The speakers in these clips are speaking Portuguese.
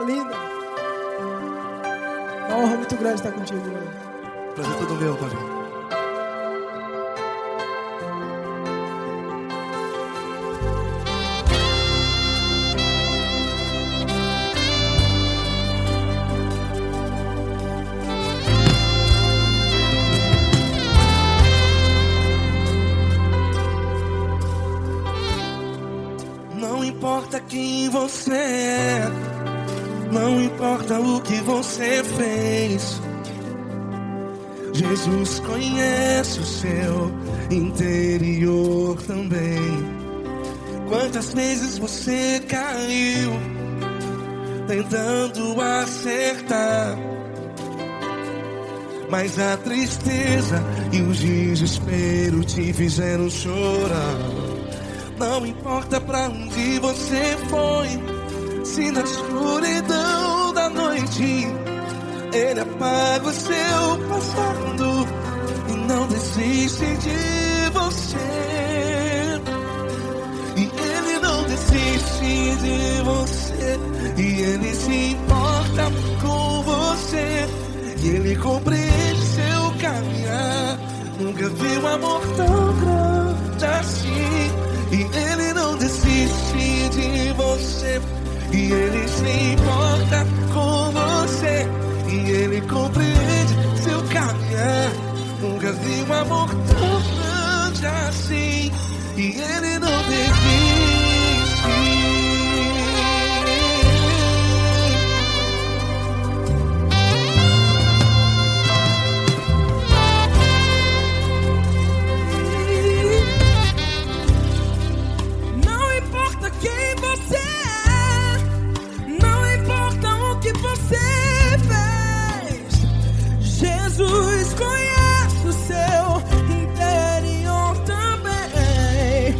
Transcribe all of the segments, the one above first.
linda. Uma honra muito grande estar contigo hoje. Prazer todo meu, Paulinho. Não importa quem você é, não importa o que você fez, Jesus conhece o seu interior também. Quantas vezes você caiu tentando acertar, mas a tristeza e o desespero te fizeram chorar. Não importa pra onde você foi, se na escuridão da noite Ele apaga o seu passado e não desiste de você. E Ele não desiste de você, e Ele se importa com você, e Ele compreende seu caminhar. Nunca vi um amor tão grande assim. E Ele não desiste de você, e Ele se importa com você, e Ele compreende seu caminhar. Nunca vi um amor tão grande assim. E Ele não desiste. Jesus conhece o seu interior também.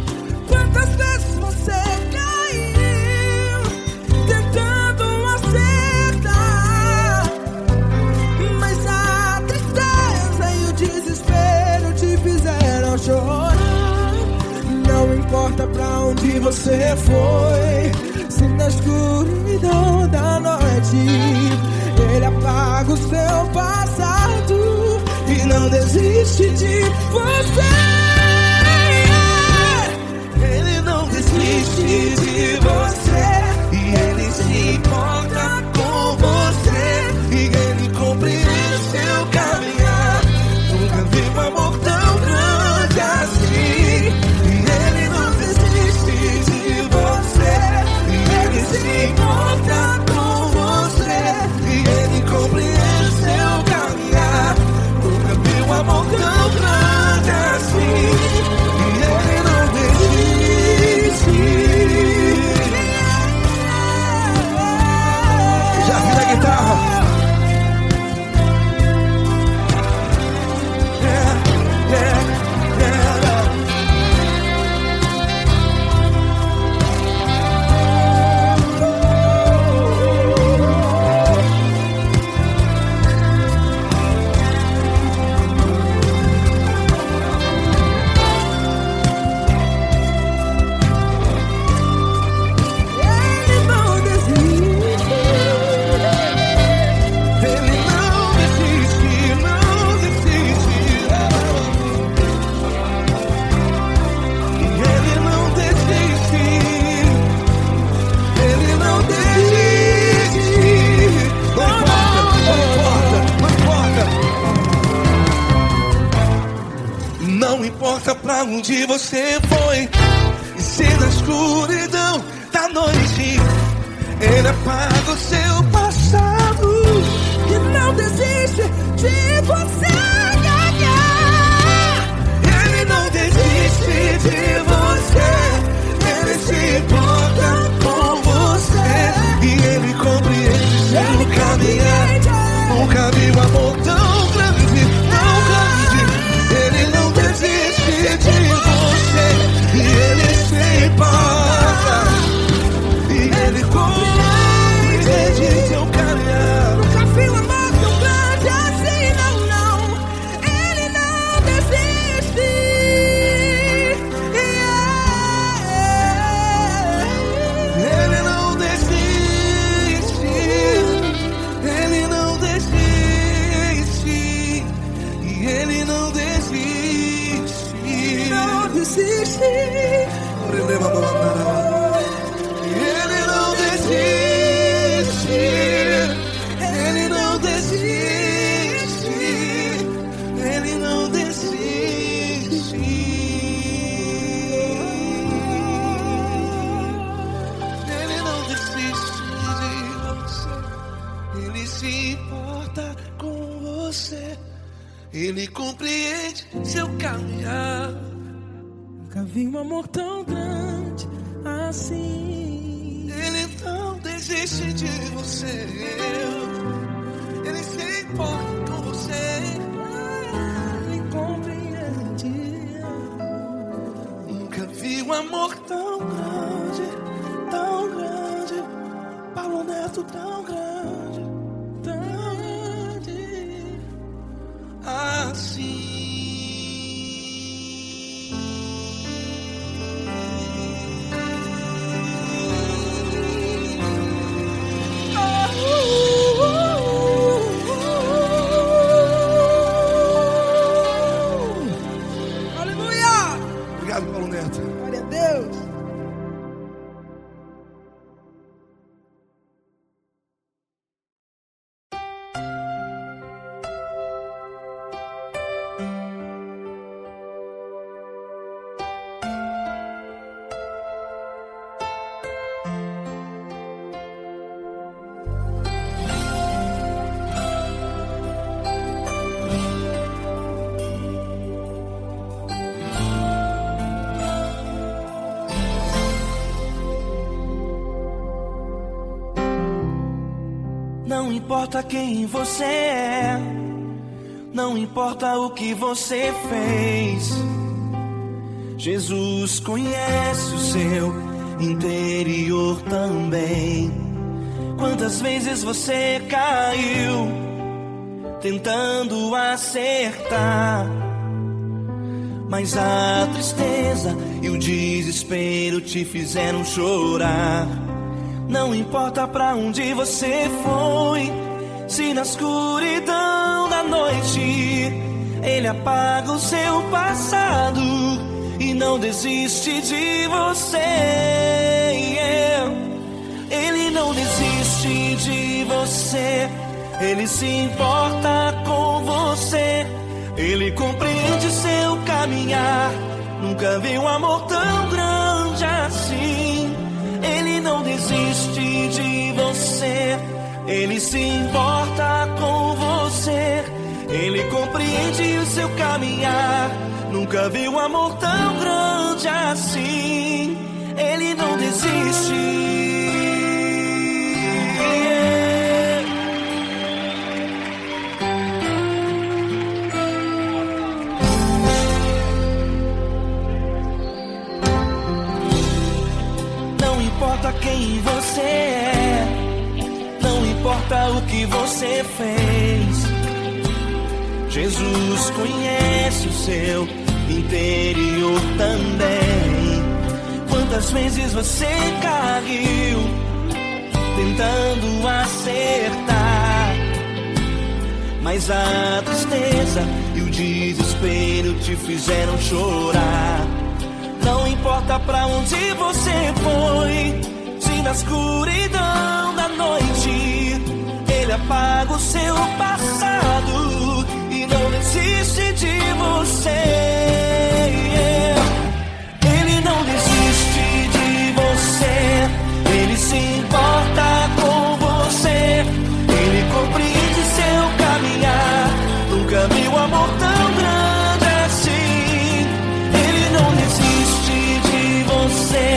Quantas vezes você caiu tentando acertar, mas a tristeza e o desespero te fizeram chorar. Não importa pra onde você foi, se na escuridão da noite Ele apaga o seu passado e não desiste de você. Ele não desiste de você, e Ele se importa com você, e Ele compreende seu caminhar. Nunca vi um amor tão grande assim. E Ele não desiste de você, e Ele se importa com você, e Ele compreende seu caminhar. Nunca vi um amor tão grande assim. E Ele não desiste. Já vi na guitarra. Yeah, yeah, yeah. Ele não desiste. Ele não desiste, não desiste. E Ele não desiste. Ele não desiste. Não importa, não importa. Não importa pra onde você foi, e se na escuridão da noite Ele apaga o seu passado E não desiste de você. Ele não desiste de você, Ele se importa com você, e Ele compreende seu caminhar. Nunca vi um amor tão grande, tão grande. Ele não desiste de você, e Ele se importa, e Ele compreende Ele compreende seu caminhar. Nunca vi um amor tão grande assim. Ele não desiste de você. Ele se importa com você. Ele compreende. Nunca vi um amor tão grande, Paulo Neto tão grande, assim. Aleluia! Obrigado, Paulo Neto. Glória a Deus. Não importa quem você é, não importa o que você fez, Jesus conhece o seu interior também. Quantas vezes você caiu tentando acertar, mas a tristeza e o desespero te fizeram chorar. Não importa pra onde você foi, se na escuridão da noite Ele apaga o seu passado e não desiste de você. Ele não desiste de você, Ele se importa com você. Ele compreende seu caminhar. Nunca vi um amor tão grande assim. Ele não desiste de você, Ele se importa com você. Ele compreende o seu caminhar. Nunca vi um amor tão grande assim. Ele não desiste. Não importa quem você é, não importa o que você fez, Jesus conhece o seu interior também. Quantas vezes você caiu tentando acertar, mas a tristeza e o desespero te fizeram chorar. Não importa pra onde você foi, se na escuridão da noite Ele apaga o seu passado e não desiste de você. Ele não desiste de você, Ele se importa com você. Ele compreende seu caminhar. Nunca vi um amor tão grande assim. Ele não desiste de você,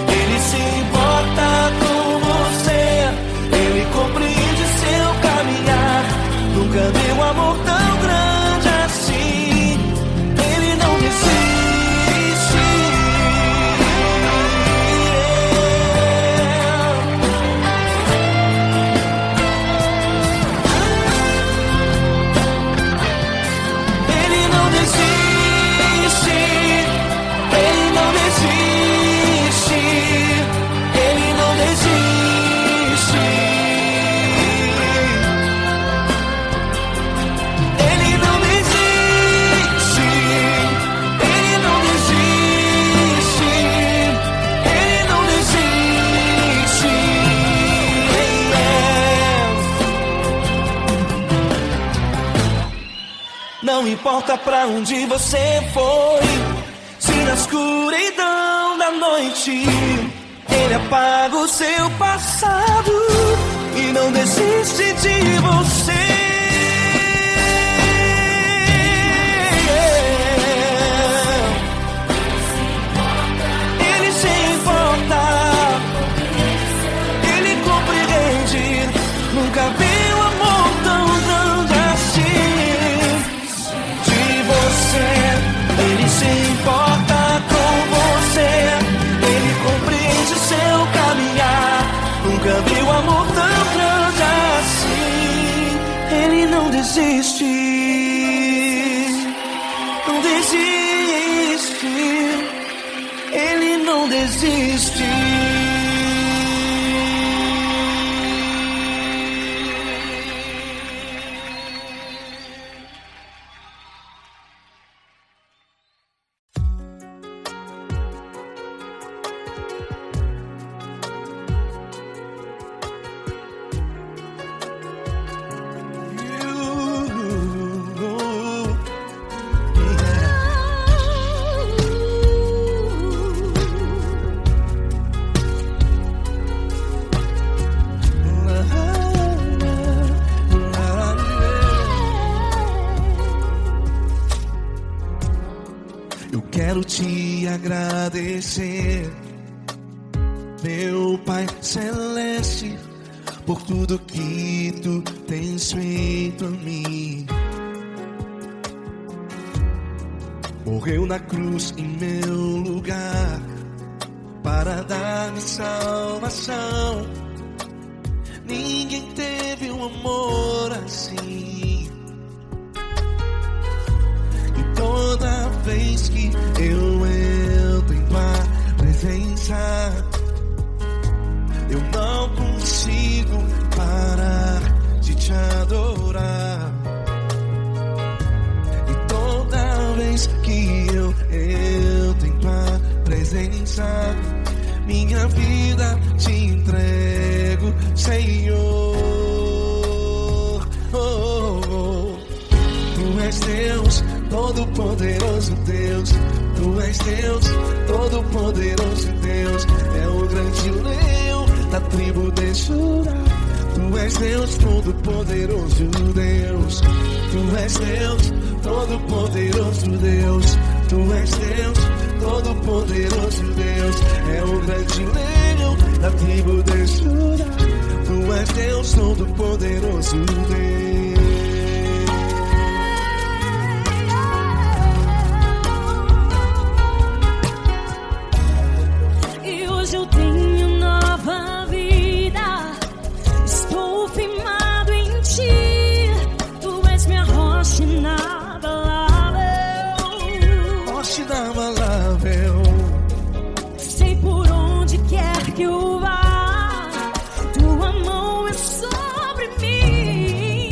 Ele se importa com você. Ele compreende seu caminhar. Nunca vi um amor tão grande assim. Ele não desiste. Ele não desiste. Ele não desiste. Ele não desiste. Ele não desiste. Ele não desiste. Ele não desiste. Não importa pra onde você foi, se na escuridão da noite Ele apaga o seu passado e não desiste de você. nunca vi o amor tão grande assim. Ele não desiste, não desiste, ele não desiste. Quero te agradecer, meu Pai Celeste, por tudo que tu tens feito a mim. Morreu na cruz em meu lugar para dar-me salvação. Ninguém teve um amor assim. E toda vez que eu entro em tua presença, eu não consigo parar de te adorar. E toda vez que eu entro em tua presença, minha vida te entrego, Senhor. Tu és Deus, Todo-Poderoso Deus. Tu és Deus, Todo-Poderoso Deus. É o grande leão da tribo de Judá. Tu és Deus, Todo-Poderoso Deus. Tu és Deus, Todo-Poderoso Deus. Tu és Deus, Todo-Poderoso Deus. É o grande leão da tribo de Judá. Tu és Deus, Todo-Poderoso Deus. Hoje eu tenho nova vida, estou firmado em ti. Tu és minha rocha inabalável, rocha inabalável. Sei por onde quer que eu vá, tua mão é sobre mim.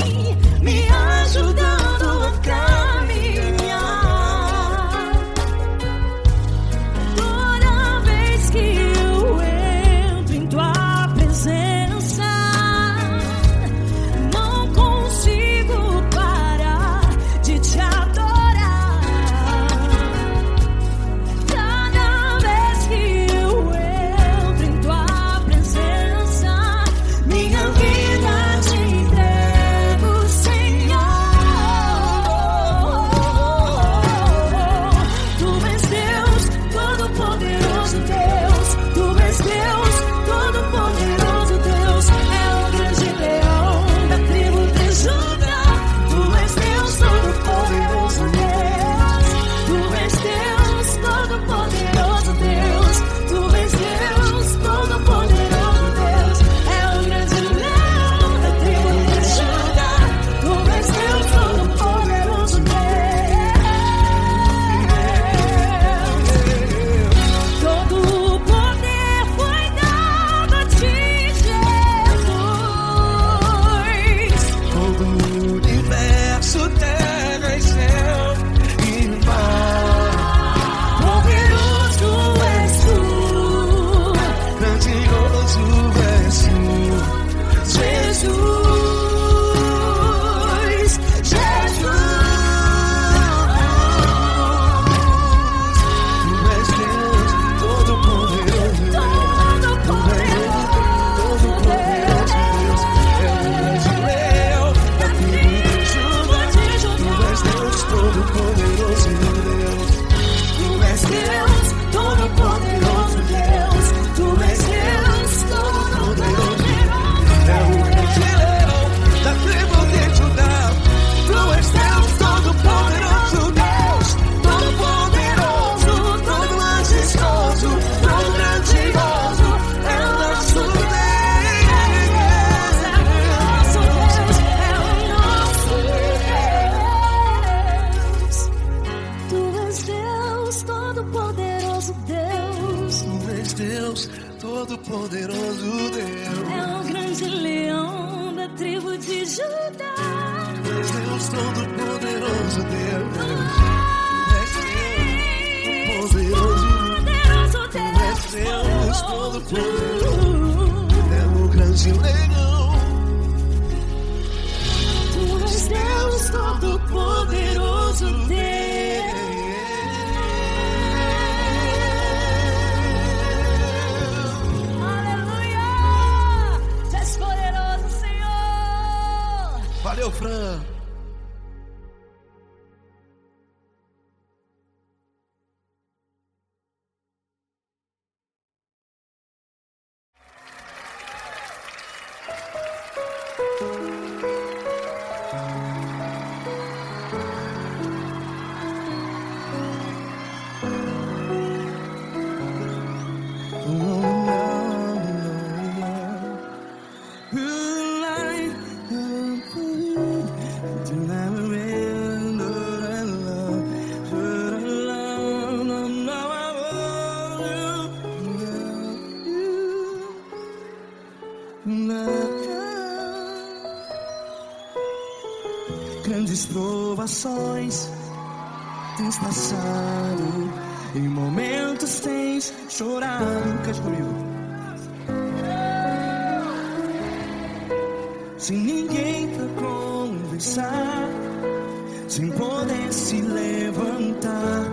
poderoso Deus. É o grande leão da tribo de Judá. És Deus todo-poderoso Deus. Deus todo-poderoso, é o grande leão. Tu és Deus todo-poderoso, Deus. Aleluia! Tu és poderoso, Senhor. Valeu, Fran. Grandes provações tens passado, em momentos tens chorado. Cante comigo. Sem ninguém pra conversar, sem poder se levantar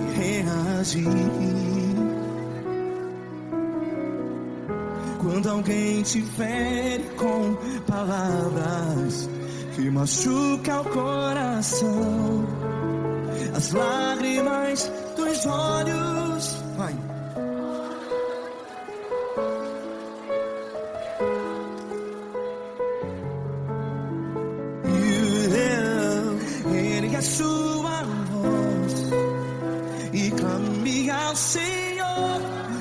e reagir. Quando alguém te fere com palavras que machuca o coração, as lágrimas dos olhos, vai. Ergue a sua voz e clame ao Senhor,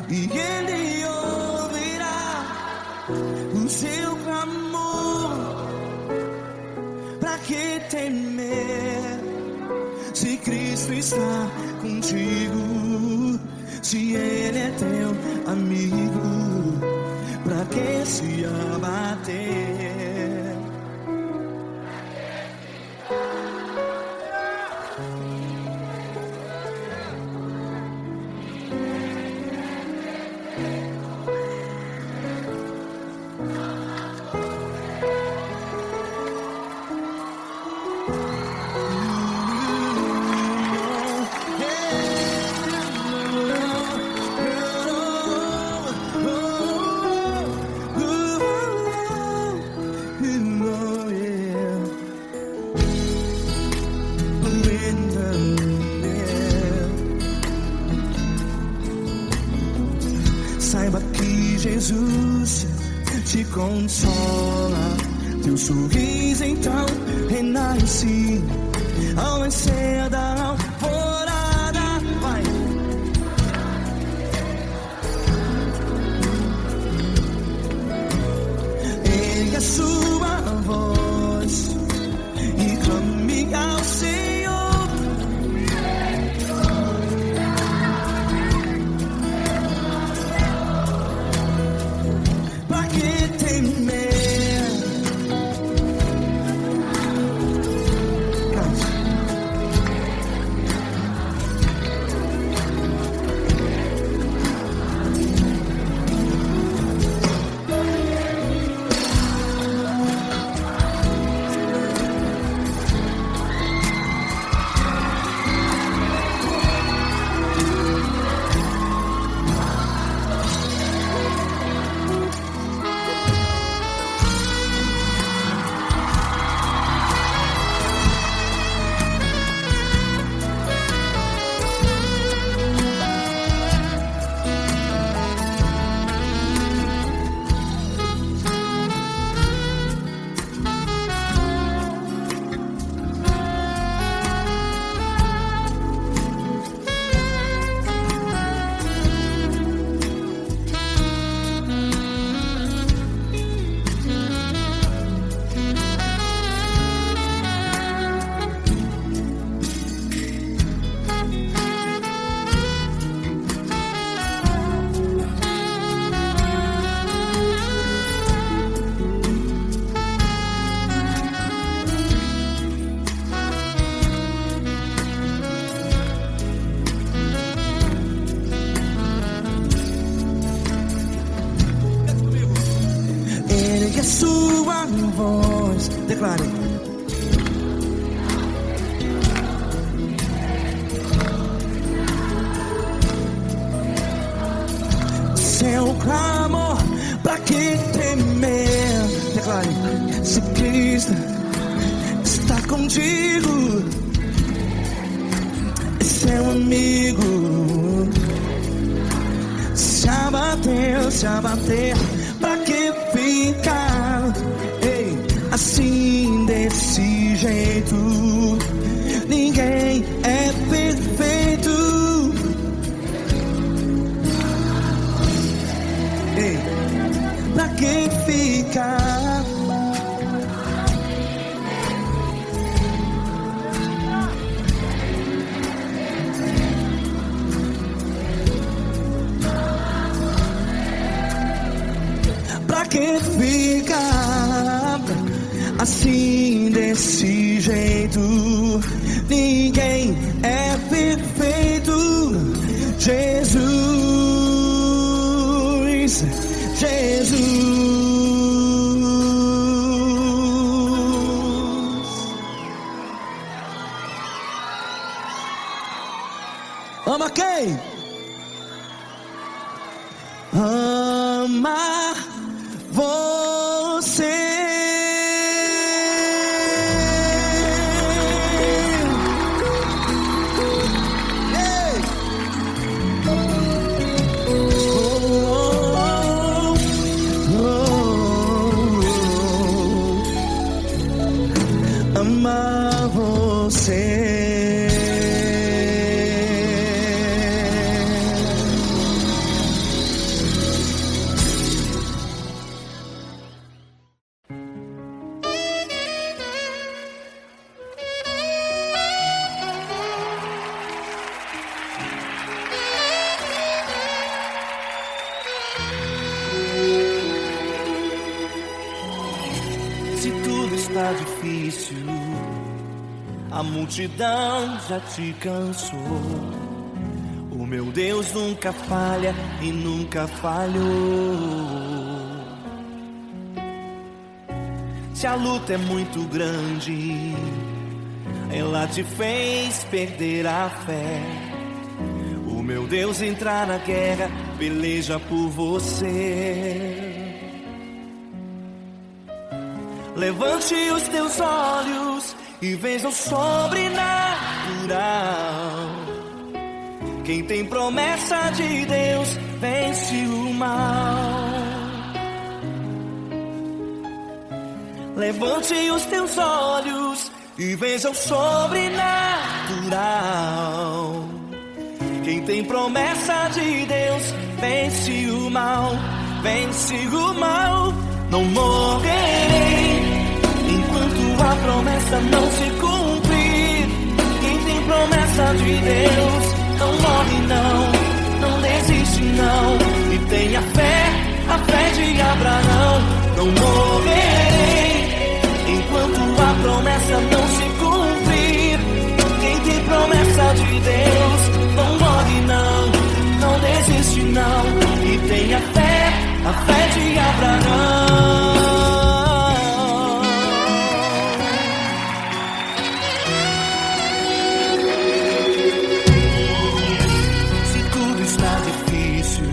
e Ele ouvirá o seu clamor. Pra que temer, se Cristo está contigo? Se Ele é teu amigo, pra que se abater? Saiba que Jesus te consola, teu sorriso então renasce ao nascer da alvorada. Vai. Ergue a sua voz e clame ao Senhor. que a sua voz. Declare. Seu clamor, pra que temer? Declare. Se Cristo está contigo, é seu amigo. Se abater, pra que ficar? Ei, assim desse jeito, ninguém é perfeito. Ei, pra que ficar? Pra que ficar assim desse jeito? Ninguém é perfeito. Jesus, Jesus. Ama quem? Ama você. Ei. Ama você. Se tudo está difícil, a multidão já te cansou. O meu Deus nunca falha e nunca falhou. Se a luta é muito grande, ela te fez perder a fé. O meu Deus entra na guerra, peleja por você. Levante os teus olhos e veja o sobrenatural. Quem tem promessa de Deus vence o mal. Levante os teus olhos e veja o sobrenatural. Quem tem promessa de Deus vence o mal. Vence o mal. Não morrerei enquanto a promessa não se cumprir. Quem tem promessa de Deus não morre não desiste não. E tenha fé, a fé de Abraão. Não morrerei enquanto a promessa não se cumprir. Quem tem promessa de Deus não morre não desiste não. E tenha fé, a fé de Abraão. Se tudo está difícil,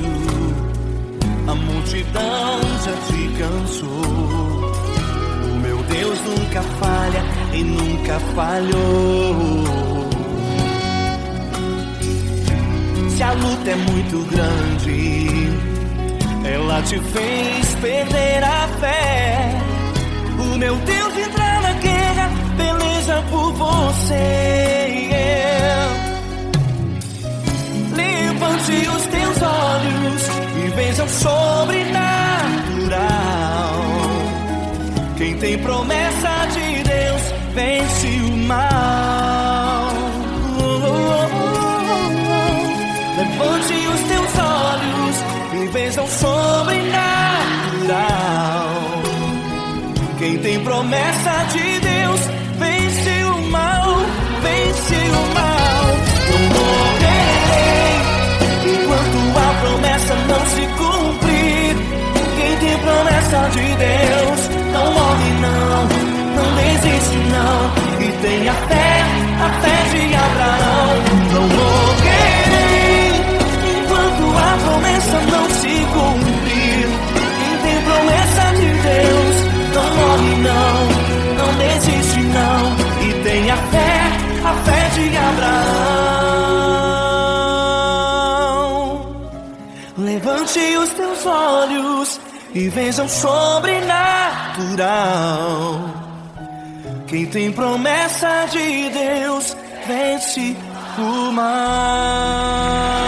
a multidão já te cansou. O meu Deus nunca falha e nunca falhou. Se a luta é muito grande, ela te fez perder a fé. O meu Deus entra na guerra, peleja por você. Levante os teus olhos e veja o sobrenatural. Quem tem promessa de Deus vence o mal. Levante os teus olhos e veja o sobrenatural. Quem tem promessa de Deus vence o mal, vence o mal. Não morrerei enquanto a promessa não se cumprir. Quem tem promessa promessa de Deus não morre não, não desiste não. E tenha fé, a fé de Abraão. Não morrerei enquanto a promessa não se cumprir. Quem tem promessa de Deus não morre não, não desiste não. E tenha fé, a fé de Abraão. Levante os teus olhos e veja o sobrenatural. Quem tem promessa de Deus vence o mal.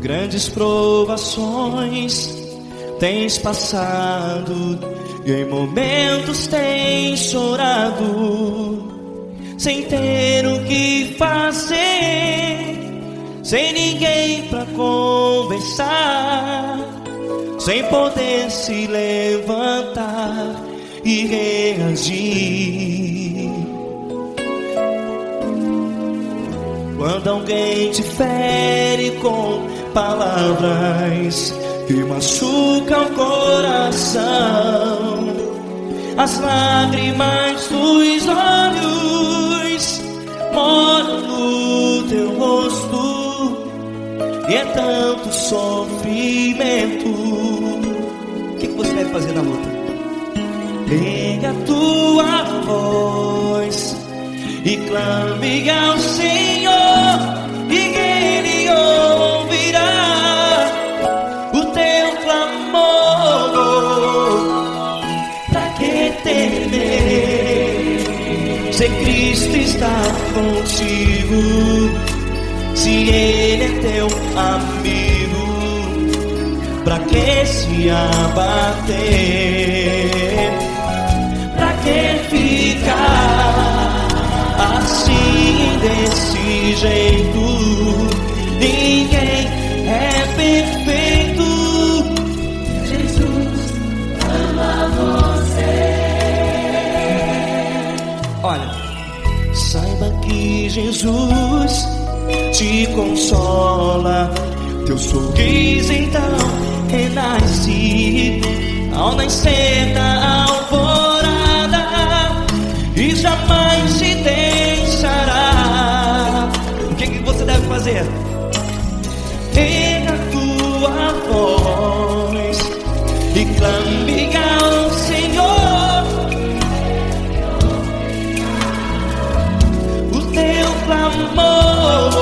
Grandes provações tens passado e em momentos tens chorado, sem ter o que fazer, sem ninguém pra conversar, sem poder se levantar e reagir. Quando alguém te fere com palavras que machucam o coração, as lágrimas dos olhos moram no teu rosto, e é tanto sofrimento. O que você deve fazer na luta? Pega a tua voz e clame ao Senhor, e Ele ouvirá o teu clamor. Pra que temer, se Cristo está contigo, se Ele é teu amigo? Pra que se abater? Pra que ficar assim desse jeito? Ninguém é perfeito. Jesus ama você. Olha, saiba que Jesus te consola, teu sorriso então renasce ao nascer da alvorada, e jamais te deixará. O que você deve fazer? Pega a tua voz e clame ao Senhor, o teu clamor.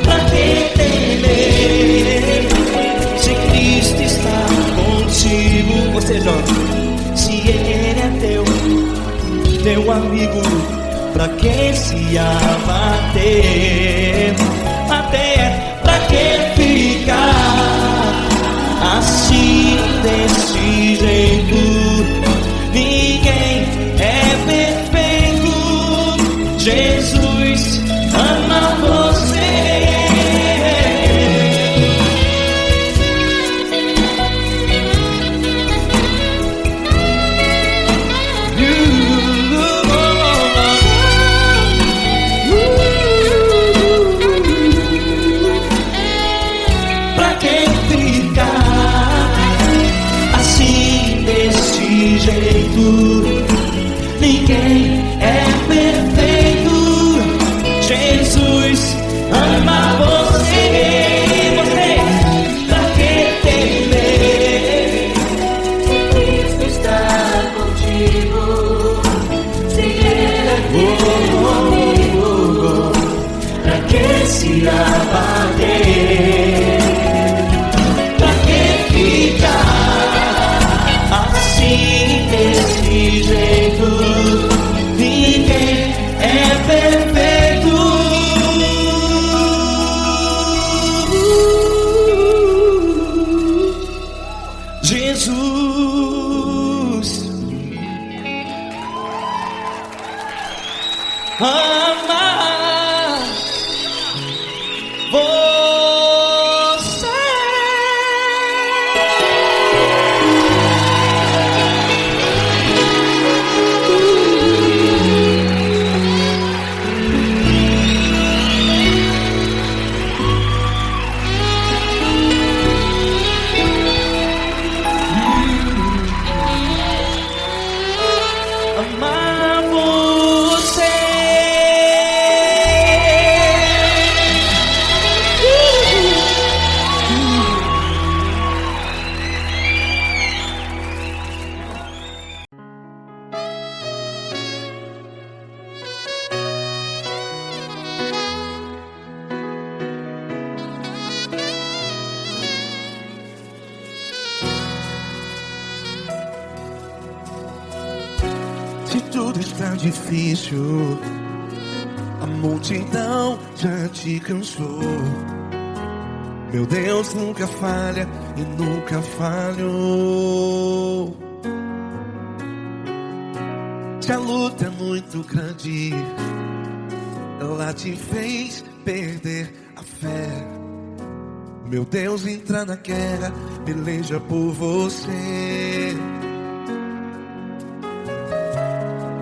Pra que temer, se Cristo está contigo? Você jovem, se Ele é teu amigo, pra que se abater? Até pra que ficar assim desse jeito? Ninguém é perfeito. Jesus ama você. tudo está difícil, a multidão já te cansou. Meu Deus nunca falha e nunca falhou. Se a luta é muito grande, ela te fez perder a fé. Meu Deus entra na guerra, peleja por você.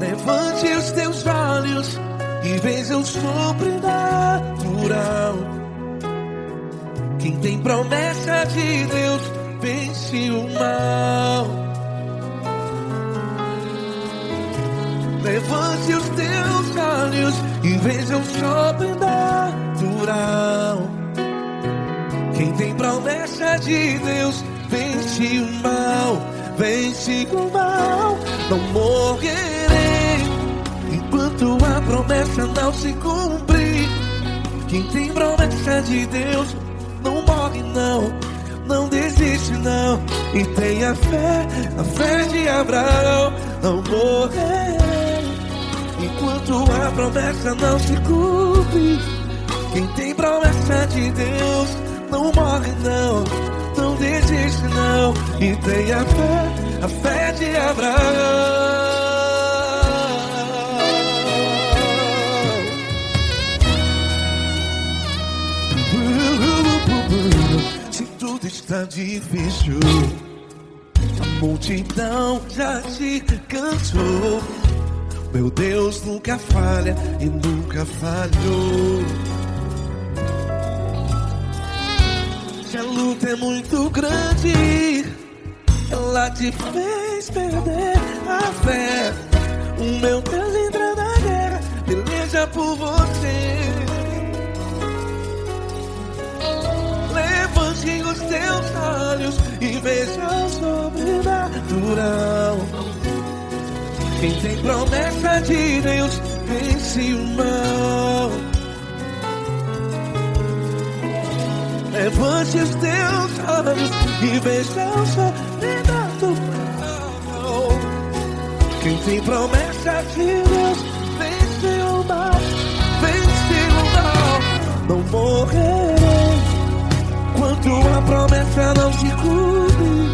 Levante os teus olhos e veja o sobrenatural. Quem tem promessa de Deus vence o mal. Levante os teus olhos e veja o sobrenatural. Quem tem promessa de Deus vence o mal. Vence o mal. Não morrerei enquanto a promessa não se cumprir. Quem tem promessa de Deus não morre não, não desiste não. E tenha a fé de Abraão. Não morrerei enquanto a promessa não se cumpre. Quem tem promessa de Deus não morre não, não desiste não. E tenha a fé de Abraão. Se tudo está difícil, a multidão já te cansou. Meu Deus nunca falha e nunca falhou. Se a luta é muito grande, ela te fez perder a fé. O meu Deus entra na guerra, peleja por você. Levante os teus olhos e veja o sobrenatural. Quem tem promessa de Deus vence o mal. Levante os teus olhos e veja o sobrenatural. Quem tem promessa de Deus vence o mal. Vence o mal. Não morrerei enquanto a promessa não se cumpre.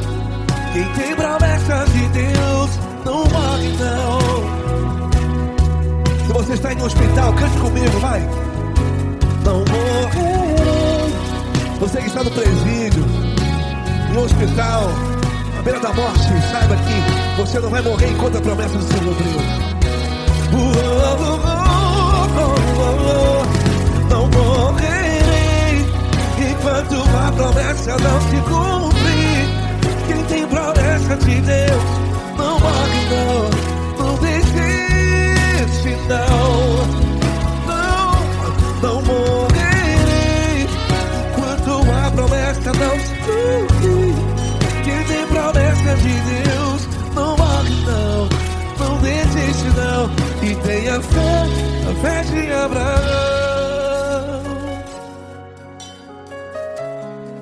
Quem tem promessa de Deus não morre não. Se você está em um hospital, cante comigo, vai. Não morrerei. Você que está no presídio, no hospital, à beira da morte, saiba que você não vai morrer enquanto a promessa não se cumpriu. Não morrerei enquanto a promessa não se cumprir. Quem tem promessa de Deus não morre não, não desiste não. Não morrerei enquanto a promessa não se cumprir. Quem tem promessa de Deus não morre não, não desiste não. E tenha a fé de Abraão.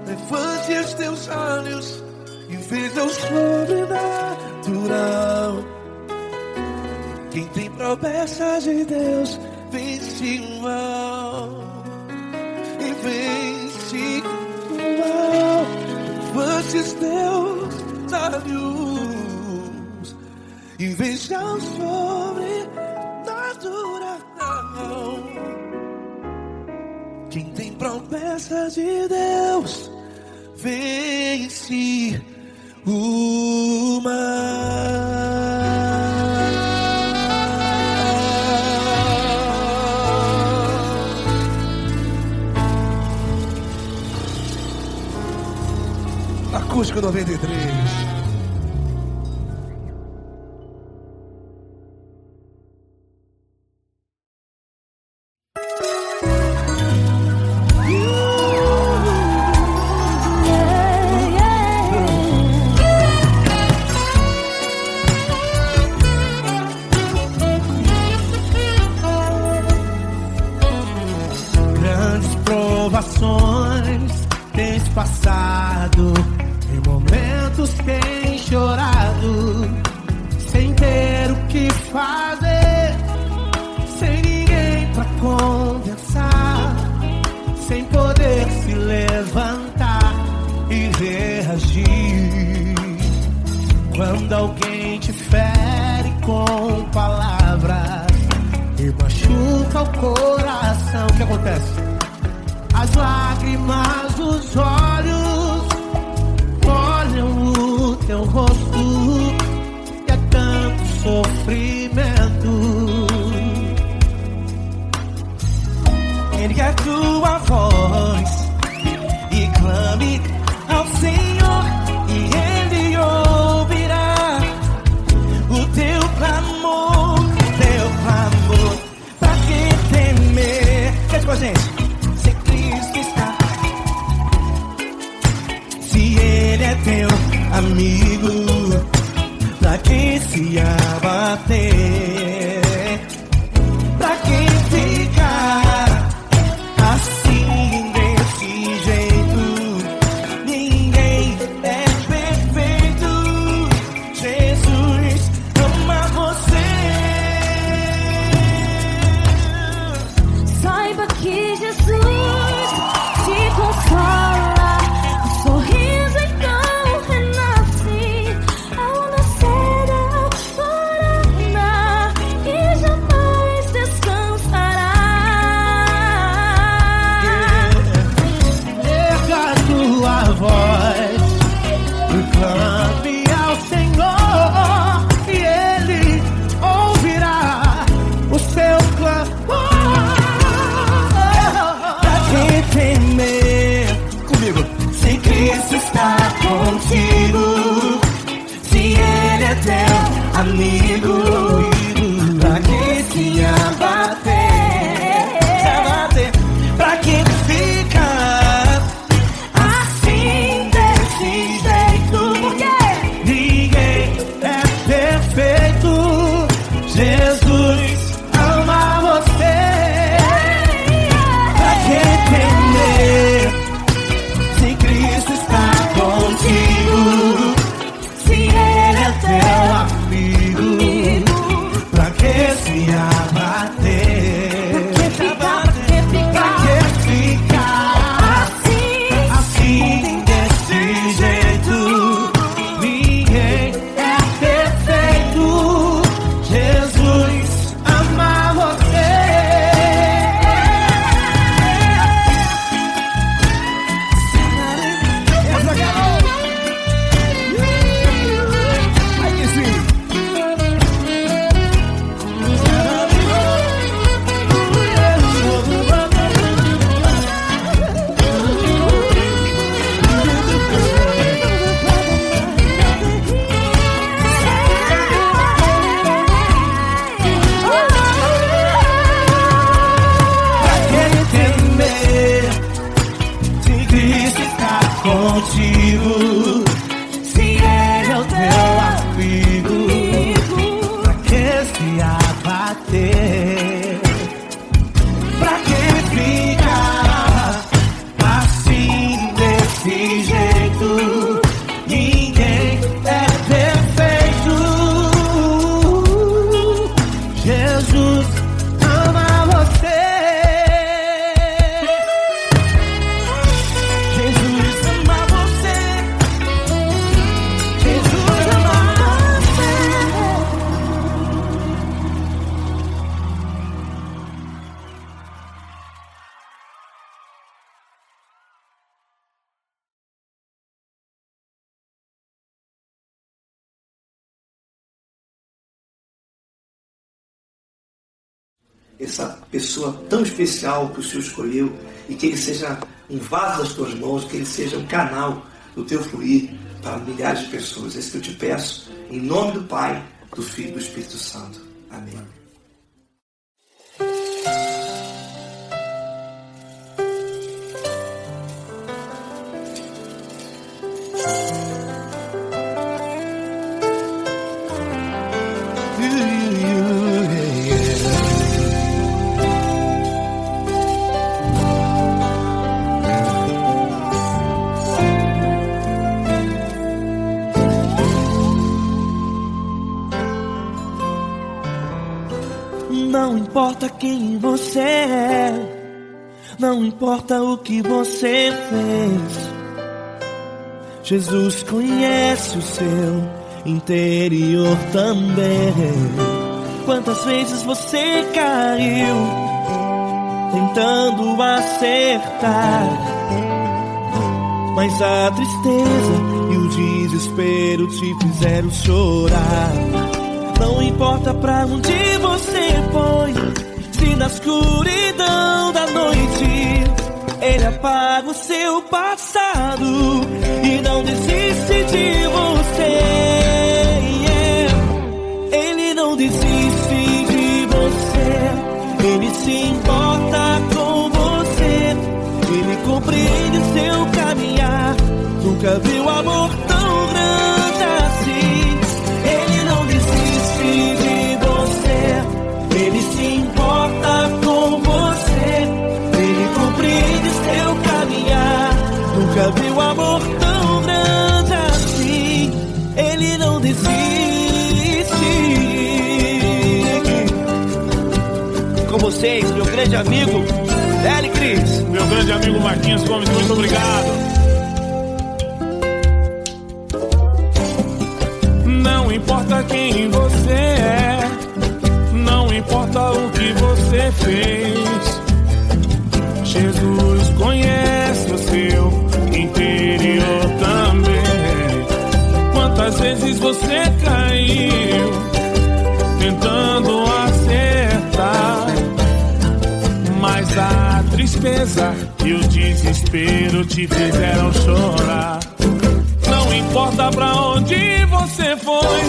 Levante os teus olhos e veja o sobrenatural. Quem tem promessa de Deus vence o mal. E vence o mal. Levante os teus olhos e veja o sobrenatural. Quem tem promessa de Deus vence o mal. Acústico 93. Provações tens passado, em momentos tens chorado, sem ter o que fazer. lágrimas dos olhos olham o teu rosto, e é tanto sofrimento. Ergue a tua voz e clame ao Senhor, e Ele ouvirá o teu clamor, pra que temer? Cante com a gente. Se Cristo está, se Ele é teu amigo, pra que se abater? Pra que ficar assim desse jeito? Ninguém é perfeito. Jesus ama você. Saiba que Jesus te consola, o sorriso então renasce ao nascer da aurora e jamais descansará. Erga a tua voz e clame ao Senhor, e Ele ouvirá o seu clamor. Pra que temer? Comigo. Se Cristo está contigo, se Ele é teu amigo, pra que se abater? Pra que ficar assim desse jeito? Porque ninguém é perfeito. Jesus ama você. Pra que temer? Se Cristo está contigo, se Ele é teu amigo, pra que se abater? Pra que ficar assim desse jeito? Ninguém é perfeito. Jesus ama você. Se Cristo está contigo, se Ele é o teu amigo, pra que se abater? Pra que ficar assim desse jeito? Ninguém é perfeito. Jesus ama você. Jesus ama você. Jesus ama você. Essa pessoa tão especial que o Senhor escolheu, e que ele seja um vaso das tuas mãos, que ele seja um canal do teu fluir para milhares de pessoas. É isso que eu te peço, em nome do Pai, do Filho e do Espírito Santo. Amém. Não importa quem você é, não importa o que você fez, Jesus conhece o seu interior também. Quantas vezes você caiu tentando acertar, mas a tristeza e o desespero te fizeram chorar. Não importa pra onde você foi, se na escuridão da noite Ele apaga o seu passado e não desiste de você. Ele não desiste de você, Ele se importa com você, Ele compreende seu caminhar. Nunca viu amor tão grande assim. Ele não desiste de você, Ele se importa com você, Ele compreende seu caminhar. Nunca viu amor tão grande assim. Ele não desiste. Com vocês, meu grande amigo L. Cris. Meu grande amigo Marquinhos Gomes, muito obrigado. Não importa quem você é, não importa o que você fez, Jesus conhece o seu interior também. Quantas vezes você caiu tentando acertar, mas a tristeza e o desespero te fizeram chorar. Não importa pra onde você foi,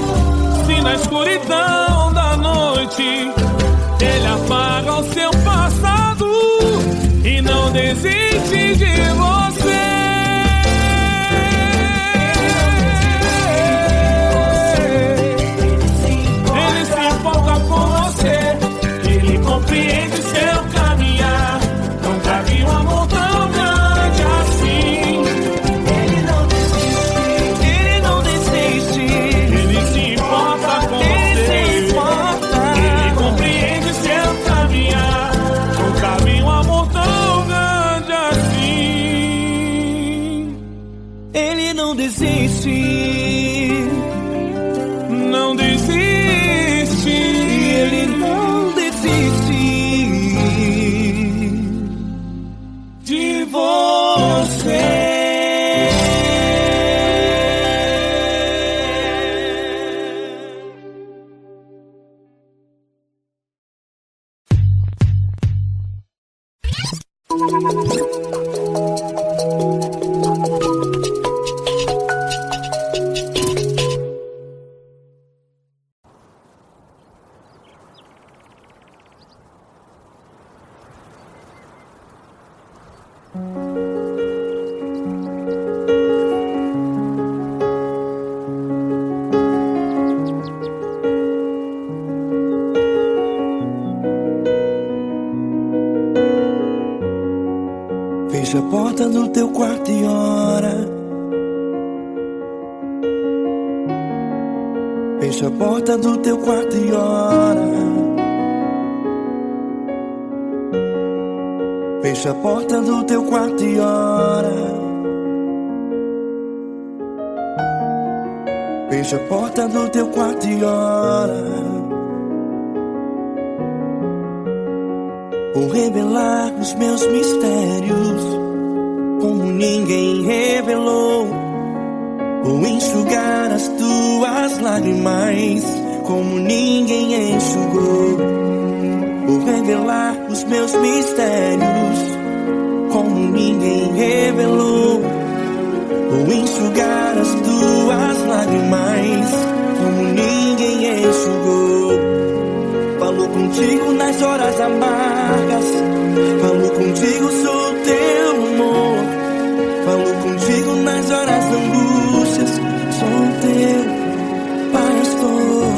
se na escuridão da noite Ele apaga o seu passado e não desiste de você. Ele se importa com você, Ele compreende seu caminhar. Nunca vi um amor tão grande assim. Ele não desiste, Ele se importa com você, Ele compreende seu caminhar. Nunca vi um amor tão grande assim. Ele não desiste, não desiste, Ele não desiste de você. Fecha a porta do teu quarto e ora. Fecha a porta do teu quarto e ora. Fecha a porta do teu quarto e ora. Fecha a porta do teu quarto e ora. Vou revelar os meus mistérios como ninguém revelou. Vou enxugar as tuas lágrimas como ninguém enxugou. Vou revelar os meus mistérios como ninguém revelou. Vou enxugar as tuas lágrimas como ninguém enxugou. Falo contigo nas horas amargas, falo contigo, sou teu amor. Falo contigo nas horas da angústias, sou teu pastor.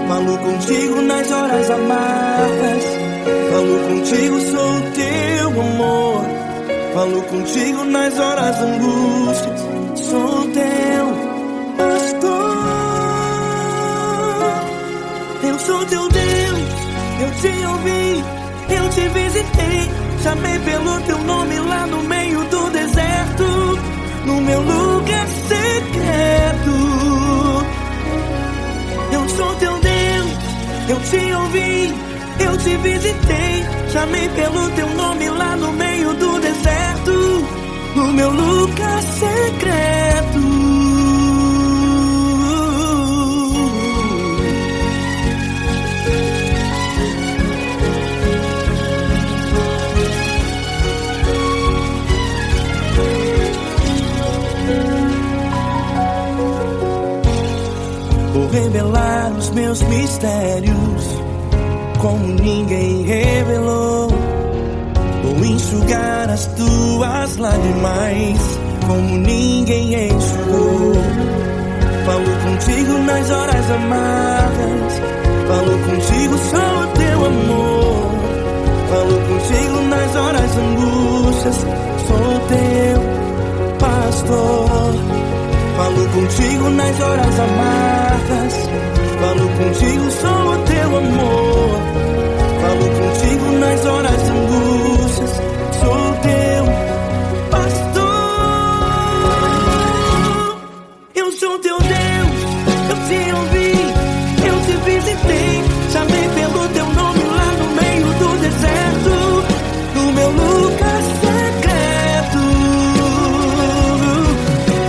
Falo contigo nas horas amargas, falo contigo, sou teu amor. Falo contigo nas horas da angústias, sou teu pastor. Eu sou teu Deus, eu te ouvi, eu te visitei. Chamei pelo teu nome lá no meio do deserto, no meu lugar secreto. Eu sou teu Deus, eu te ouvi, eu te visitei. Chamei pelo teu nome lá no meio do deserto, no meu lugar lugar secreto. Vou revelar os meus mistérios como ninguém revelou. Vou enxugar as tuas lágrimas como ninguém enxugou. Falo contigo nas horas amargas, falo contigo só o teu amor. Falo contigo nas horas angústias, sou teu pastor. Falo contigo nas horas amargas, falo contigo só o teu amor. Falo contigo nas horas angústias, sou teu pastor. Eu sou teu Deus, eu te ouvi, eu te visitei, chamei pelo teu nome lá no meio do deserto, no meu lugar secreto.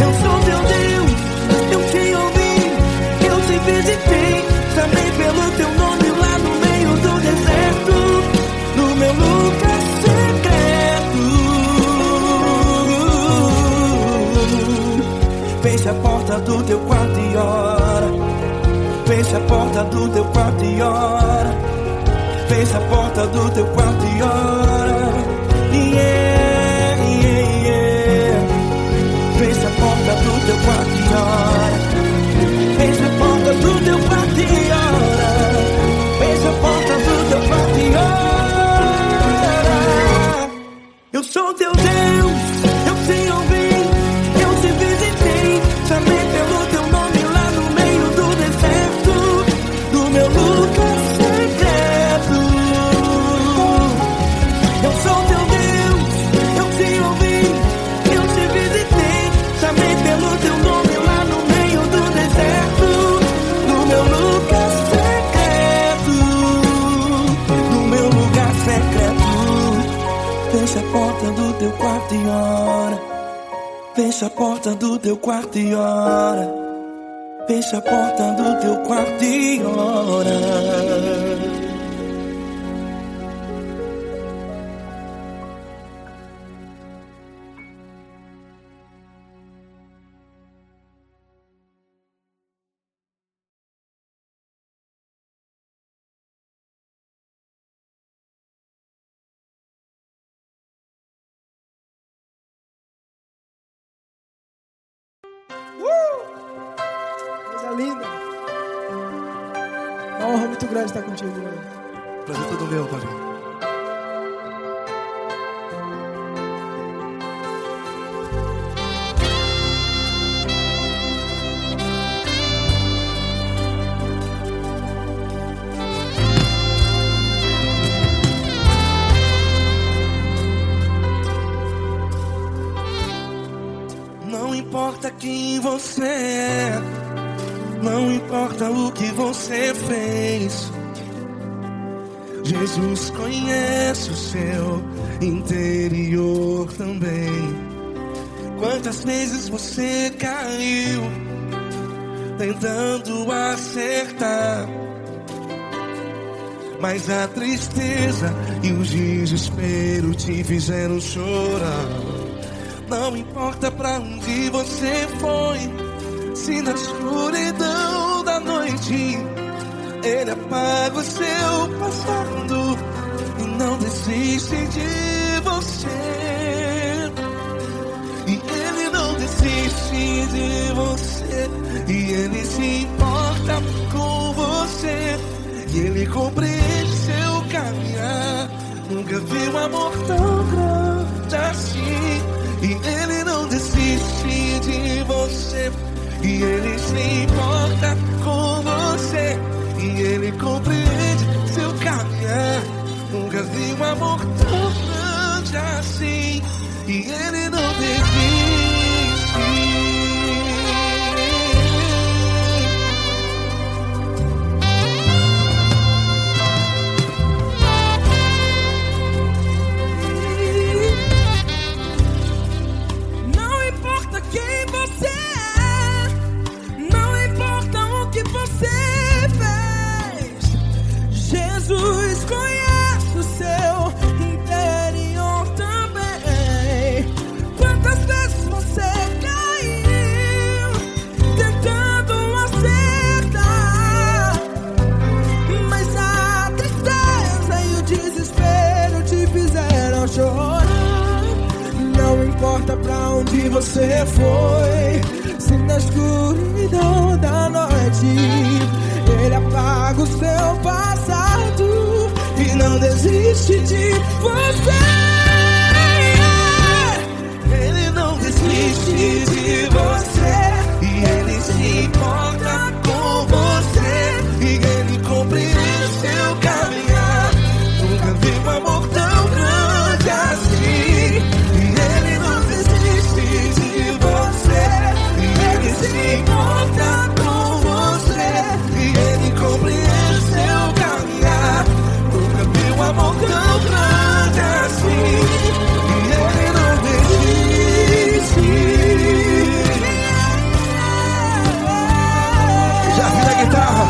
Eu sou teu Deus, eu te ouvi, eu te visitei, chamei pelo teu nome lá no meio do deserto, no meu lugar secreto. Fecha a porta do teu quarto e ora. Fecha a porta do teu quarto e ora. Fecha a porta do teu quarto e ora. Yeah, yeah, yeah. Fecha a porta do teu quarto e ora. Fecha a porta do teu quarto e ora. Fecha a porta do teu quarto e ora. Eu sou teu Deus, eu te ouvi, eu te visitei, chamei pelo teu nome lá no meio do deserto, do meu lugar secreto. Eu sou teu Deus, eu te ouvi, eu te visitei, chamei pelo teu nome lá no meio do deserto, no meu lugar secreto, no meu lugar secreto. Fecha a porta do teu quarto e ora. Fecha a porta do teu quarto e ora. Fecha a porta do teu quarto e ora. Coisa linda. Uma honra muito grande estar contigo, mano. Prazer todo meu, Paulinho. Não importa quem você é, não importa o que você fez, Jesus conhece o seu interior também. Quantas vezes você caiu tentando acertar, mas a tristeza e o desespero te fizeram chorar. Não importa pra onde você foi, se na escuridão da noite Ele apaga o seu passado e não desiste de você. E Ele não desiste de você, e Ele se importa com você, e Ele compreende seu caminhar. Nunca vi um amor tão grande assim. E Ele não desiste de você, e Ele se importa com você, e Ele compreende seu caminhar. Nunca vi um amor tão grande assim. E Ele não desiste. Não onde você foi. Se na escuridão da noite Ele apaga o seu passado e não desiste de você. Ele não desiste de você, e Ele se importa com você, e Ele compreende seu caminhar. Nunca vi um amor tão grande assim. E Ele não desiste de você, e Ele se importa com você, e Ele compreende seu caminhar. Nunca vi um amor tão grande assim. E Ele não desiste. Já vi a guitarra.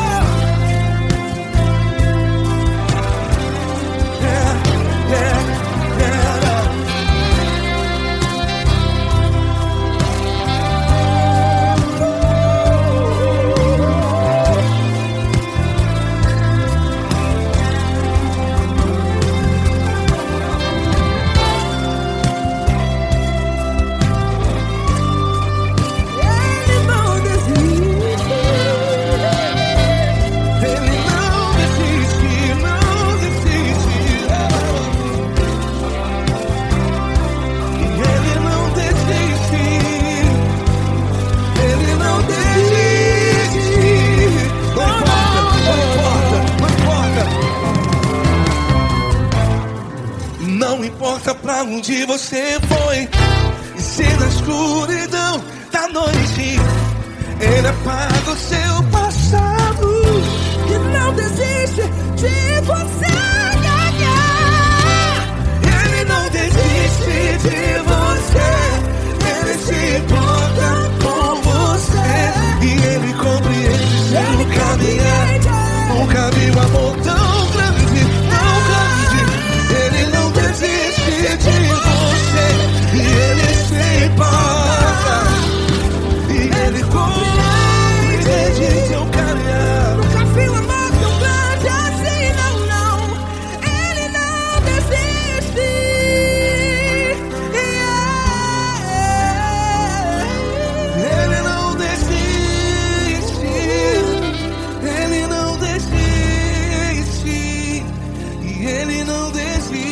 Não importa pra onde você foi, e se na escuridão da noite Ele apaga o seu passado E não desiste de você. Ele não desiste de você, Ele se importa com você, e Ele compreende seu caminhar. Nunca vi um amor tão grande, tão grande. Ele não desiste de você, e Ele se importa, e Ele compreende seu caminhar. Nunca vi um amor tão grande assim, não, não. Ele não desiste. Ele não desiste, Ele não desiste, e Ele não desiste.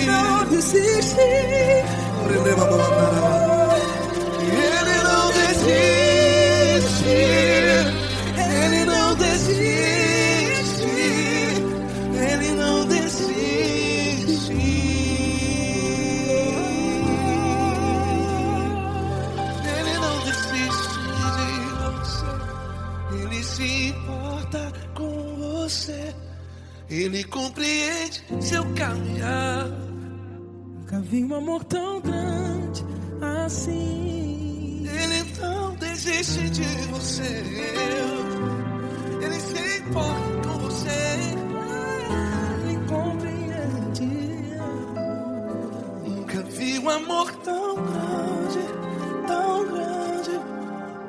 Não desiste. Ele não desiste, Ele não desiste, Ele não desiste. Ele não desiste de você, Ele se importa com você, Ele compreende seu caminhar. Nunca vi um amor tão grande assim. Ele não desiste de você, Ele se importa com você, Ele compreende. nunca vi um amor tão grande,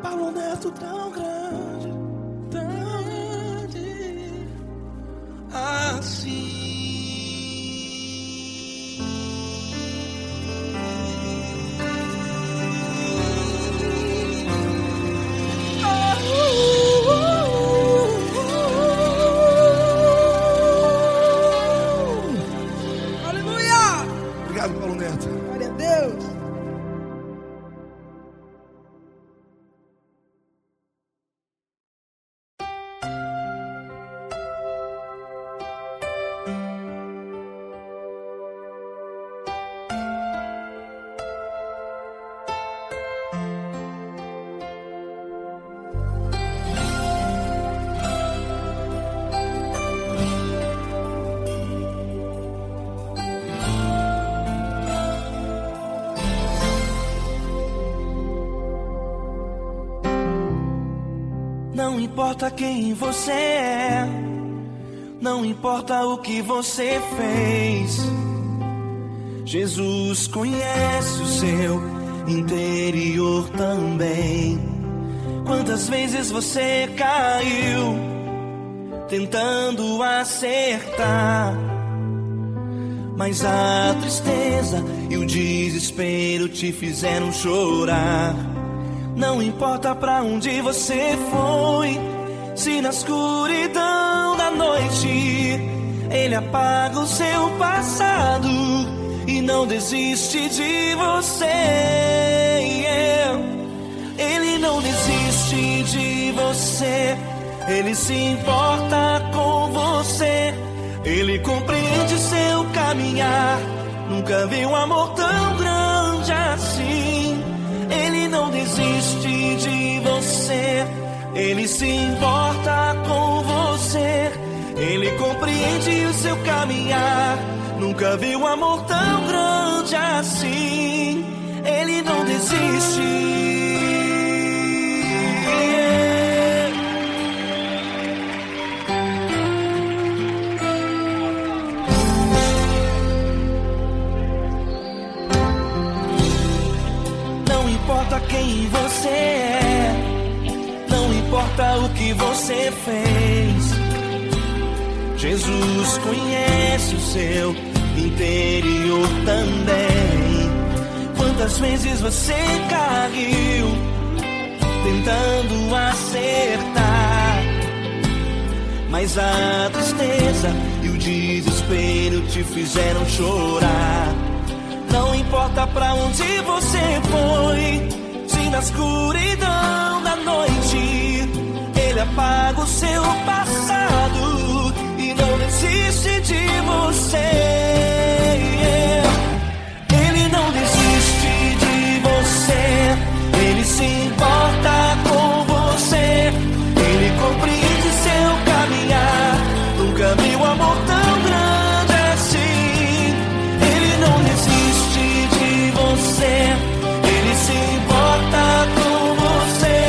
Paulo Neto tão grande, assim. Aleluia! Obrigado, Paulo Neto. Glória a Deus. Não importa quem você é, não importa o que você fez, Jesus conhece o seu interior também. Quantas vezes você caiu tentando acertar Mas a tristeza e o desespero te fizeram chorar. Não importa pra onde você foi, se na escuridão da noite Ele apaga o seu passado e não desiste de você. Ele não desiste de você, Ele se importa com você. Ele compreende seu caminhar, nunca vi um amor tão grande assim. Ele não desiste de você, Ele se importa com você. Ele compreende o seu caminhar, nunca vi um amor tão grande assim. Ele não desiste. Não importa quem você é, não importa o que você fez, Jesus conhece o seu interior também. Quantas vezes você caiu tentando acertar, mas a tristeza e o desespero te fizeram chorar. Não importa pra onde você foi, se na escuridão da noite Ele apaga o seu passado e não desiste de você. Ele não desiste de você, Ele se importa com você. Ele compreende seu caminhar, nunca vi um amor tão grande assim. Ele não desiste de você, Ele se importa com você.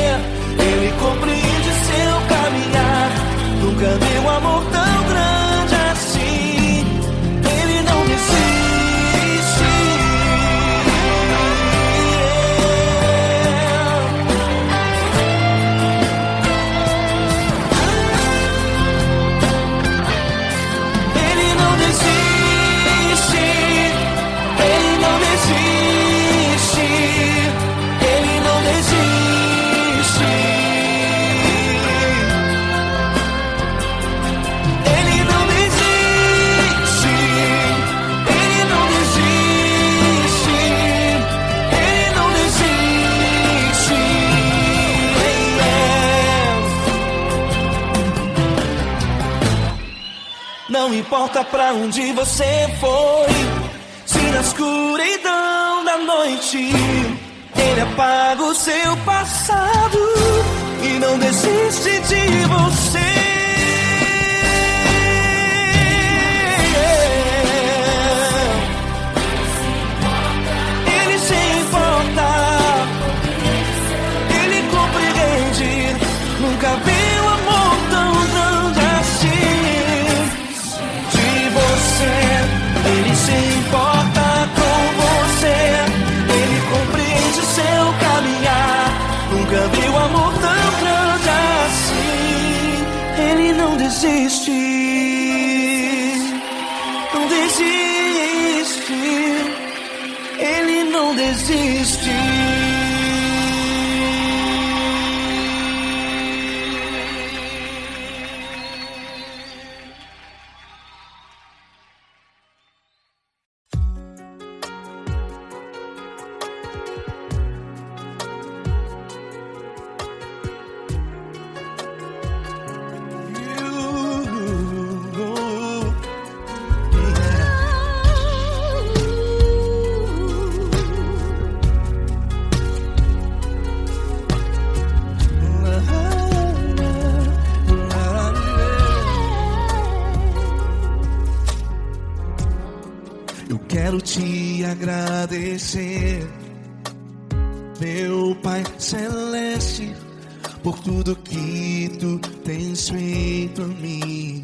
Ele compreende seu caminhar, nunca vi um amor tão grande assim. Ele não desiste. Ele não desiste. Ele não desiste. Ele não desiste. Ele não desiste. Ele não desiste. Ele não desiste. Não importa pra onde você foi, se na escuridão da noite Ele apaga o seu passado e não desiste de você. Ele se importa, Ele compreende, nunca vi um amor tão grande assim. De você, Ele se importa com você. Ele compreende seu caminhar, nunca vi um amor tão grande assim. Ele não desiste, não desiste. Ele não desiste. Eu quero te agradecer, meu Pai Celeste, por tudo que tu tens feito a mim.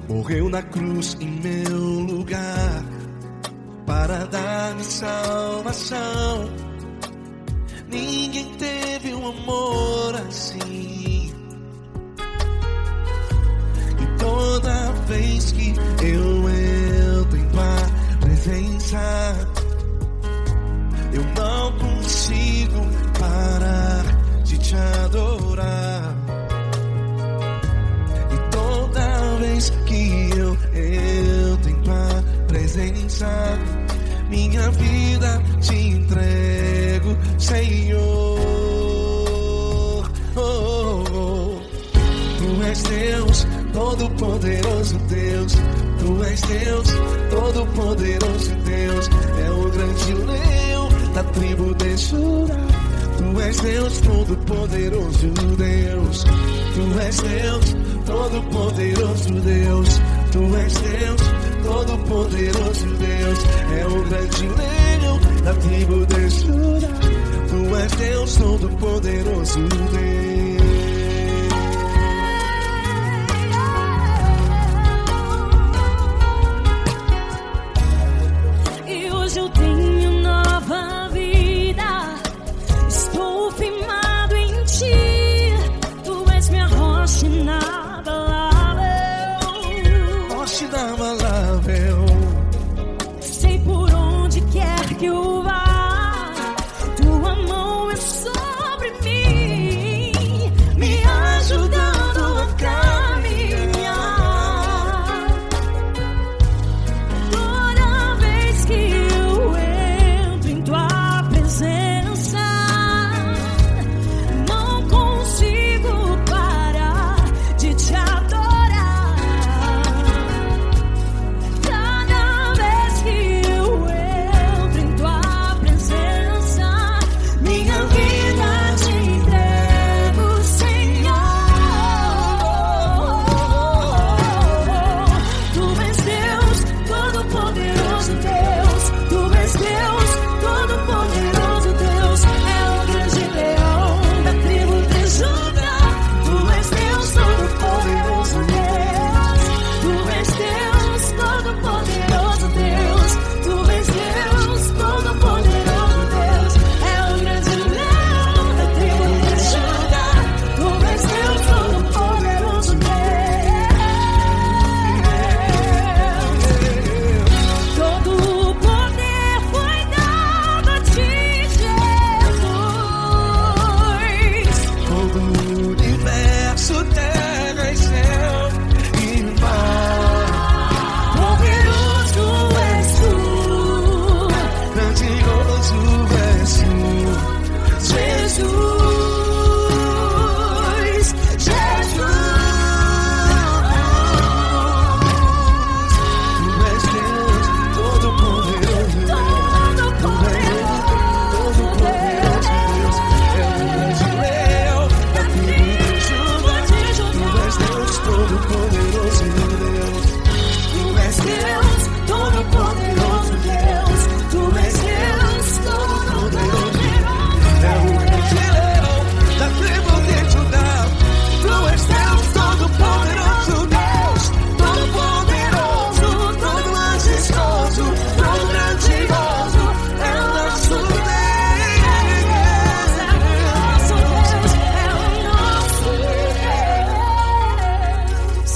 Morreu na cruz em meu lugar para dar-me salvação. Ninguém teve um amor assim. E toda vez eu entro em tua presença. Eu não consigo parar de te adorar. E toda vez que eu entro em tua presença, minha vida te entrego, Senhor. Tu és Deus, Todo-Poderoso Deus. Tu és Deus, Todo-Poderoso Deus. É o grande leão da tribo de Judá. Tu és Deus, Todo-Poderoso Deus. Tu és Deus, Todo-Poderoso Deus. Tu és Deus, Todo-Poderoso Deus. É o grande leão da tribo de Judá. Tu és Deus, Todo-Poderoso Deus. Eu tenho nova vida, estou firmado em ti. Tu és minha rocha inabalável. Rocha inabalável. Sei por onde quer que eu vá, tua mão é sobre mim, me ajudando a caminhar. Toda vez que não consigo parar de te adorar. Cada vez que eu entro em tua presença, minha vida te entrego, Senhor. Tu és Deus, Todo-Poderoso Deus. Tu és Deus, Todo-Poderoso Deus. É o grande leão da tribo de Judá. Tu és Deus, Todo-Poderoso Deus. Tu és Deus, Todo-Poderoso Deus. Tu és Deus, Todo-Poderoso Deus. É o grande leão da tribo de Judá. Tu és Deus, Todo-Poderoso Deus. Todo o poder foi dado a ti, Jesus. Todo o universo, terra e céu e mar. Poderoso és tu, Grandioso és tu, Jesus. Jesus. Tu és Deus, Todo-Poderoso Deus. Todo-Poderoso Deus. É o grande leão da tribo de Judá. Tu és Deus, Todo-Poderoso Deus. Tu és Deus, Todo-Poderoso Deus. Tu és Deus, Todo-Poderoso. É o grande leão da tribo de Judá. Tu és Deus, Todo-Poderoso Deus. Todo-Poderoso, todo majestoso, todo grandioso. É o nosso Deus. É o nosso Deus.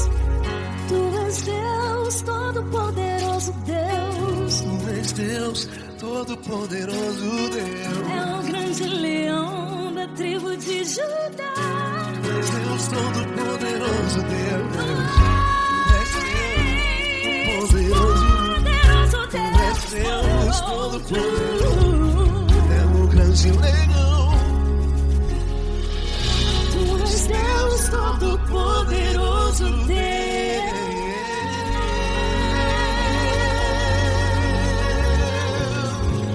Tu és Deus, Todo-Poderoso Deus. Tu és Deus, Todo-Poderoso Deus. É o grande leão da tribo de Judá. Tu és Deus, Todo-Poderoso Deus. Tu és Deus, poderoso. Poderoso Tu és Deus, Deus. Todo-Poderoso. É o grande leão. Tu és Deus, Todo-Poderoso Deus.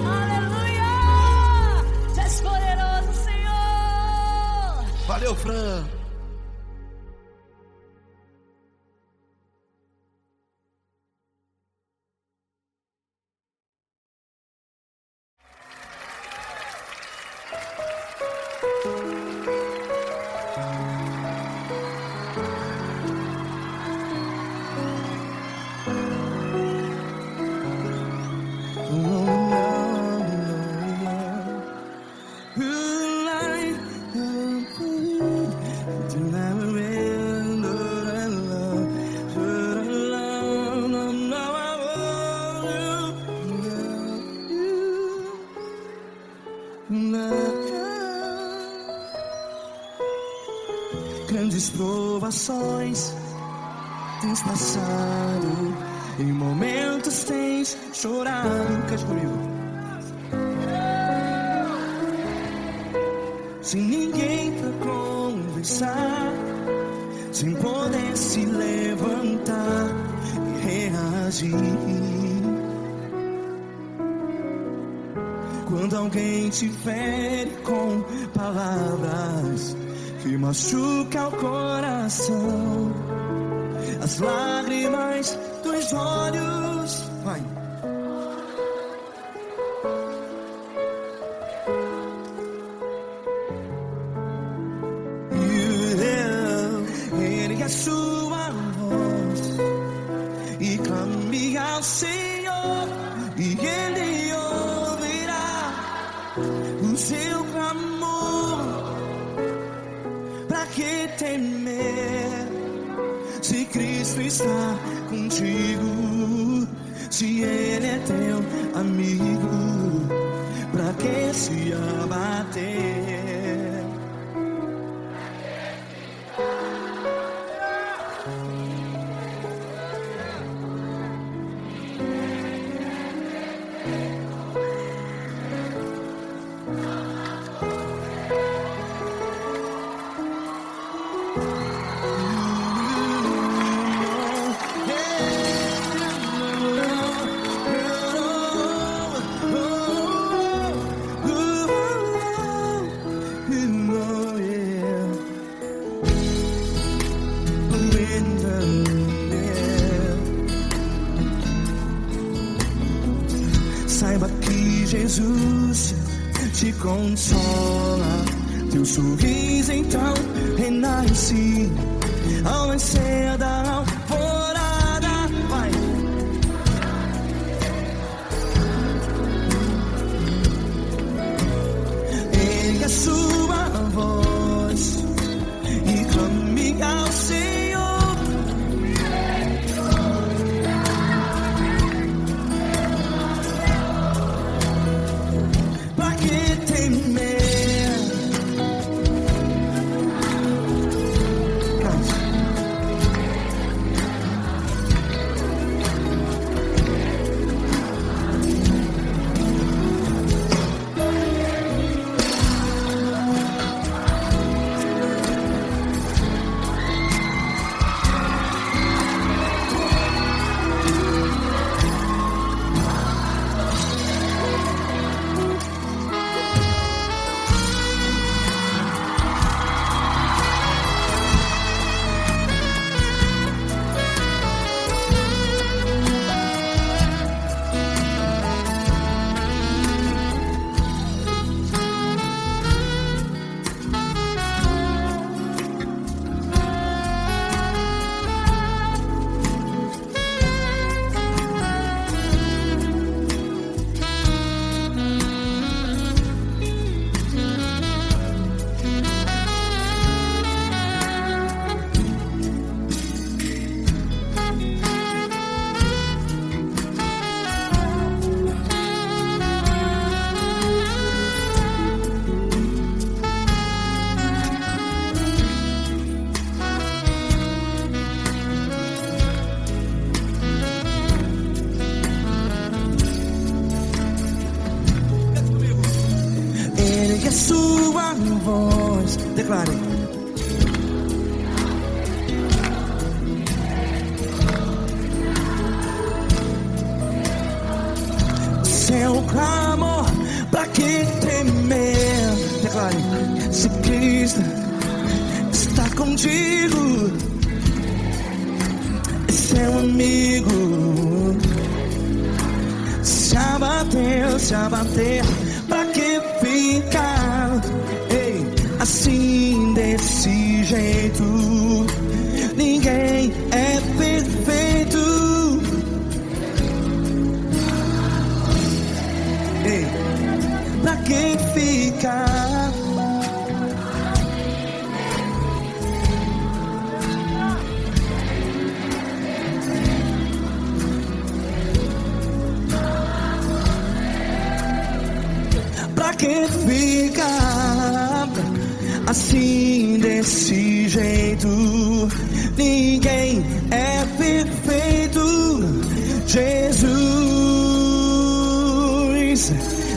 Aleluia! Tu és poderoso, Senhor. Valeu, Fran. Grandes provações tens passado, em momentos tens chorado. Cante comigo. Sem ninguém pra conversar, sem poder se levantar e reagir. Quando alguém te fere com palavras que machuca o coração, as lágrimas dos olhos, vai. Ergue a sua voz e clame ao Senhor, e Ele ouvirá o seu clamor. Pra que temer, se Cristo está contigo? Se Ele é teu amigo, pra que se abater? Saiba que Jesus te consola, teu sorriso então renasce ao nascer da alvorada. Vai. Ergue a sua voz e clame ao Senhor. A sua voz, declare. Seu clamor, pra que temer? Declare. Se Cristo está contigo, é seu amigo. Se abater, pra que ficar, ei, assim desse jeito? Ninguém é perfeito. Ei, pra que ficar? Pra que fica assim desse jeito? Ninguém é perfeito. Jesus,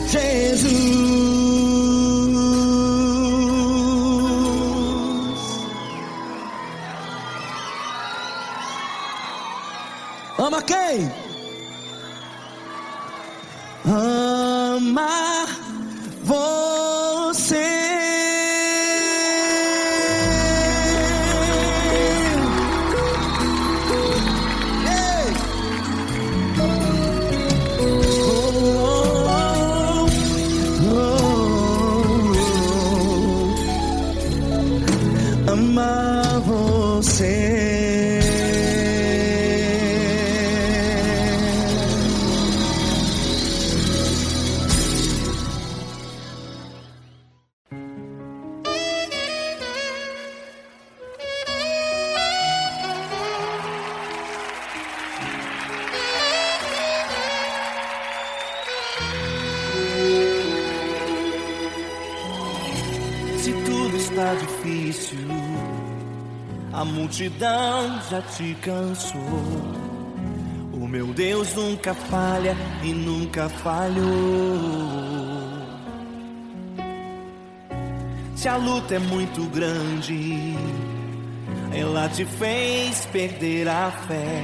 Jesus. Ama quem? Ama você. Ei! Ama você. Se tudo está difícil, a multidão já te cansou. O meu Deus nunca falha e nunca falhou. Se a luta é muito grande, ela te fez perder a fé.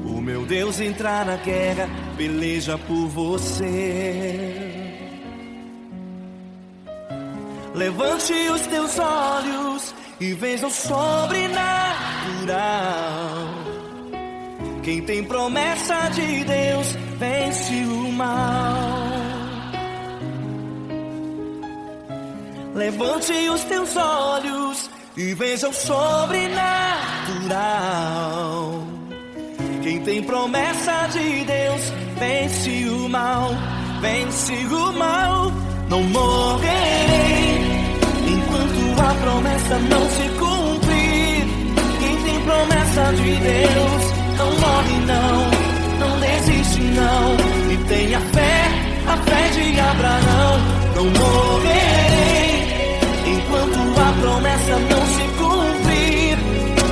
O meu Deus entrar na guerra, peleja por você. Levante os teus olhos e veja o sobrenatural. Quem tem promessa de Deus vence o mal. Levante os teus olhos e veja o sobrenatural. Quem tem promessa de Deus vence o mal. Vence o mal. Não morrerei enquanto a promessa não se cumprir. Quem tem promessa de Deus não morre não, não desiste não. E tenha fé, a fé de Abraão. Não morrerei enquanto a promessa não se cumprir.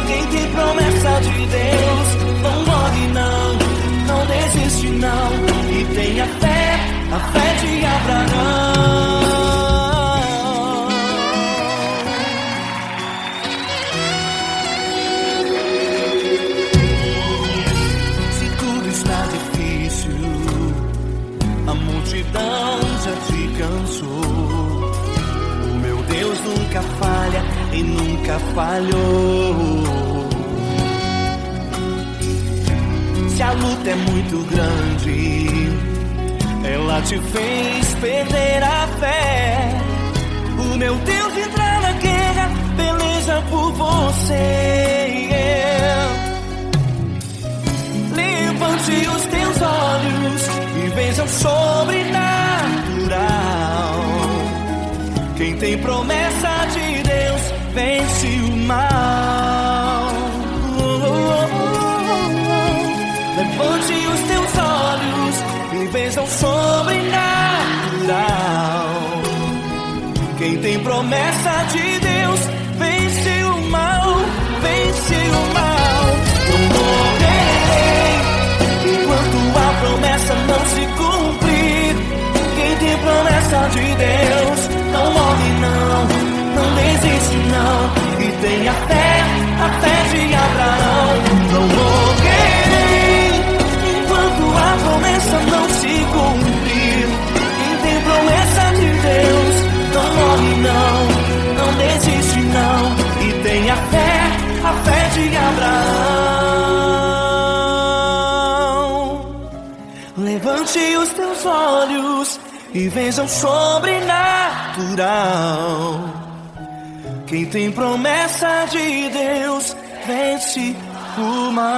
Quem tem promessa de Deus não morre não, não desiste não. E tenha fé, a fé de Abraão. Se tudo está difícil, a multidão já te cansou. O meu Deus nunca falha e nunca falhou. Se a luta é muito grande, ela te fez perder a fé. O meu Deus entrar na guerra, peleja por você. Levante os teus olhos e veja o sobrenatural. Quem tem promessa de Deus vence o mal. Levante os teus olhos e veja o sobrenatural. Quem tem promessa de Deus vence o mal, vence o mal. Não morrerei enquanto a promessa não se cumprir. Quem tem promessa de Deus não morre não, não desiste não. E tenha fé, a fé de Abraão. Não morrerei enquanto a promessa não se cumprir. Quem tem promessa de Deus não morre não, não desiste não. E tenha fé, a fé de Abraão. Levante os teus olhos e veja o sobrenatural. Quem tem promessa de Deus vence o mal.